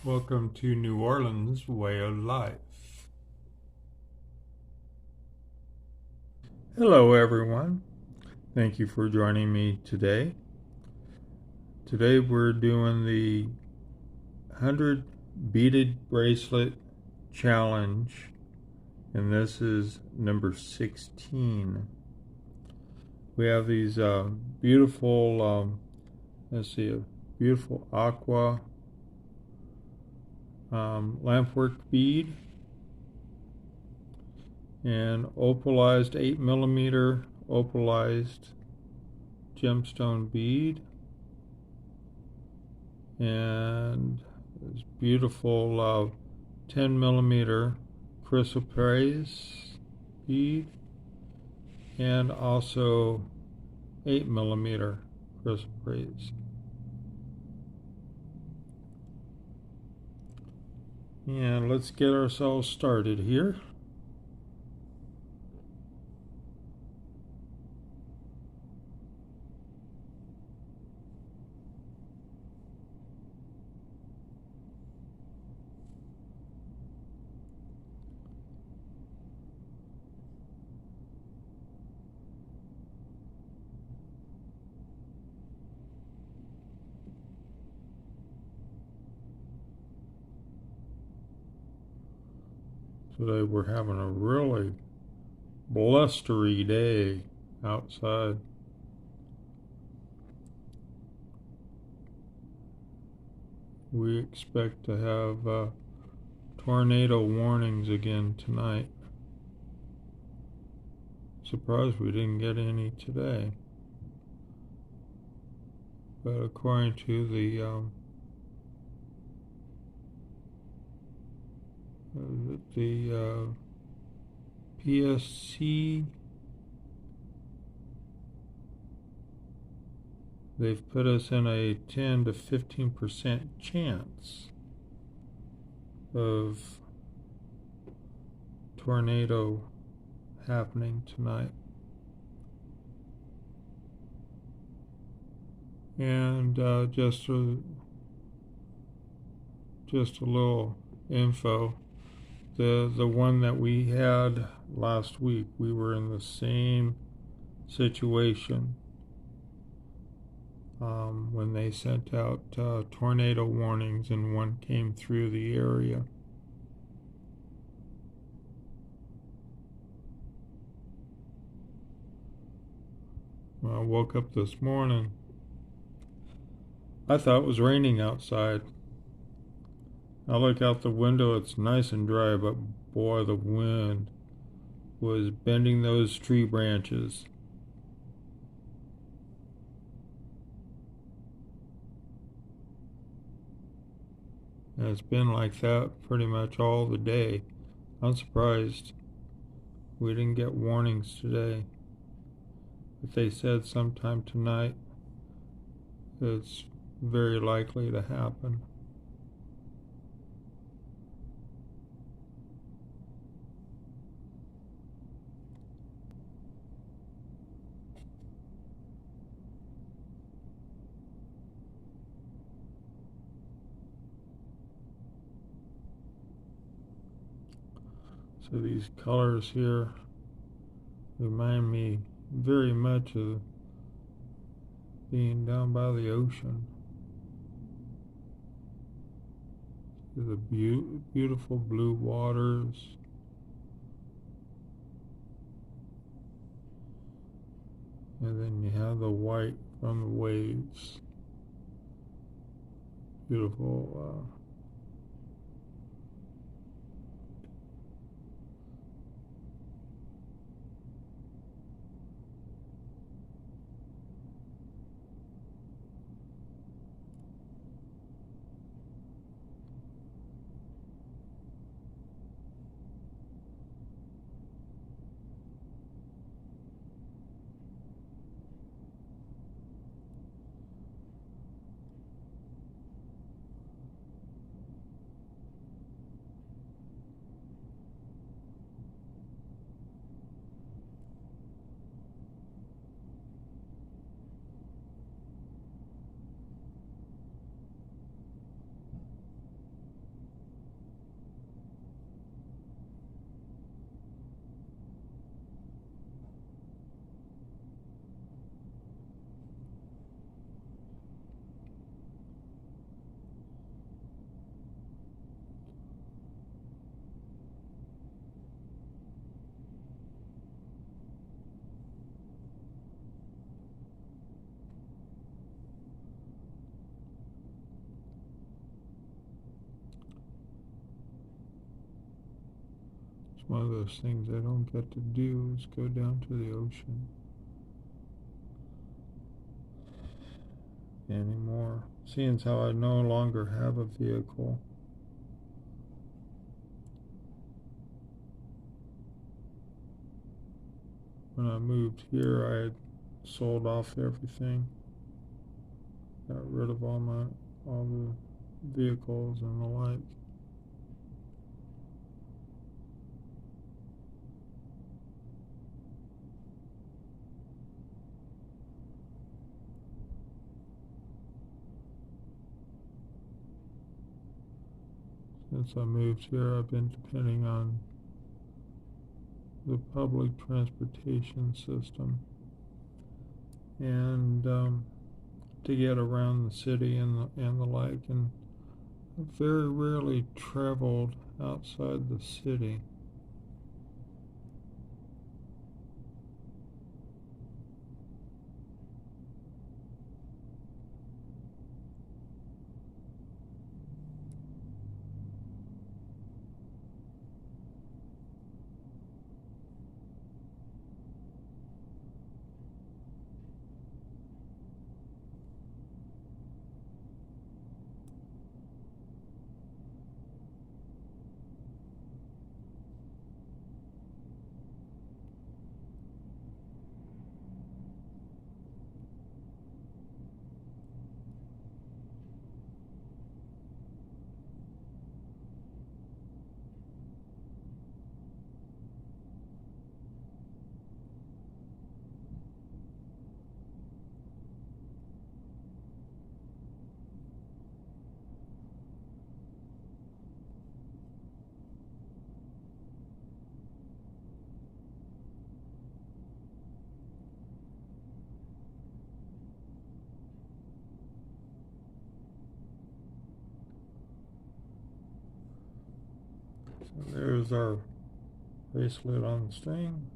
Welcome to New Orleans Way of Life. Hello, everyone. Thank you for joining me today. Today we're doing the 100 beaded bracelet challenge, and this is number 16. We have these beautiful, a beautiful aqua lampwork bead and opalized 8mm opalized gemstone bead and this beautiful 10mm chrysoprase bead and also 8mm chrysoprase. And let's get ourselves started here. Today we're having a really blustery day outside. We expect to have tornado warnings again tonight. Surprised we didn't get any today. But according to the PSC, they've put us in a 10 to 15% chance of tornado happening tonight. And just a little info. The one that we had last week, we were in the same situation when they sent out tornado warnings, and one came through the area. When I woke up this morning, I thought it was raining outside. I look out the window, it's nice and dry, but boy, the wind was bending those tree branches. And it's been like that pretty much all the day. I'm surprised we didn't get warnings today. But they said sometime tonight it's very likely to happen. So these colors here remind me very much of being down by the ocean. The beautiful blue waters. And then you have the white from the waves. Beautiful. one of those things I don't get to do, is go down to the ocean anymore. Seeing as how I no longer have a vehicle. When I moved here, I had sold off everything, got rid of all the vehicles and the like. Since I moved here, I've been depending on the public transportation system and to get around the city and the like, and I've very rarely traveled outside the city. So there's our bracelet on the string.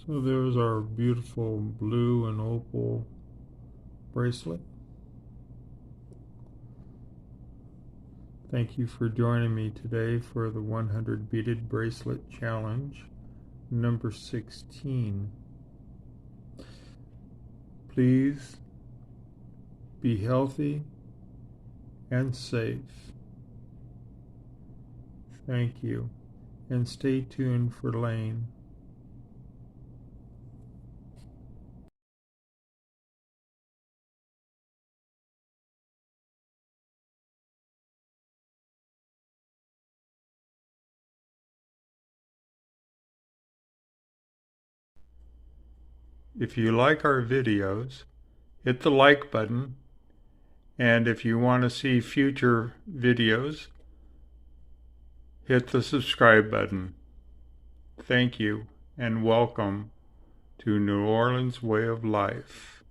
So there's our beautiful blue and opal bracelet. Thank you for joining me today for the 100 beaded bracelet challenge number 16. Please be healthy and safe. Thank you, and stay tuned for Lane. If you like our videos, hit the like button, and if you want to see future videos, hit the subscribe button. Thank you, and welcome to New Orleans Way of Life.